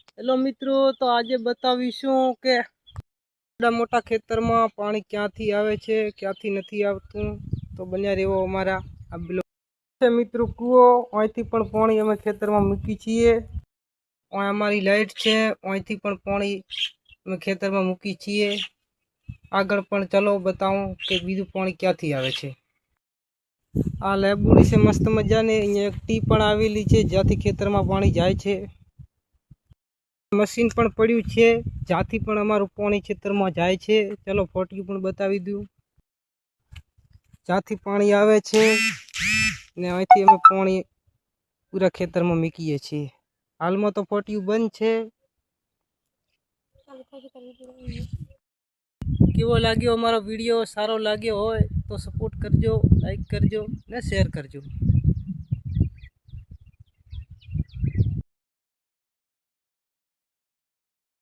Hello મિત્રો, તો આજે બતાવીશું કે મોટા ખેતરમાં પાણી ક્યાંથી આવે છે, ક્યાંથી નથી આવતું। તો બન્યા રહેવો અમારા આ બ્લોગ છે મિત્રો। કૂવો અહીંથી પણ પાણી અમે ખેતરમાં મૂકી છીએ। અહીં અમારી લાઈટ છે, અહીંથી પણ પાણી અમે ખેતરમાં મૂકી છીએ। આગળ પણ ચલો બતાવું કે બીજું પાણી ક્યાંથી આવે છે। આ લેબુડી છે મસ્ત મજાની। અહીંયા એક ટી પણ આવેલી છે જ્યાંથી ખેતરમાં પાણી જાય છે। મશીન પણ પડ્યું છે જ્યાંથી પણ અમારું પાણી ખેતરમાં જાય છે। ચલો ફોટો પણ બતાવી દઉં જ્યાંથી પાણી આવે છે ને અહીંથી અમે પાણી પૂરા ખેતરમાં મૂકીએ છીએ। હાલમાં તો ફોટો બંધ છે। કેવો લાગ્યો અમારો વિડીયો? સારો લાગ્યો હોય તો સપોર્ટ કરજો, લાઈક કરજો ને શેર કરજો।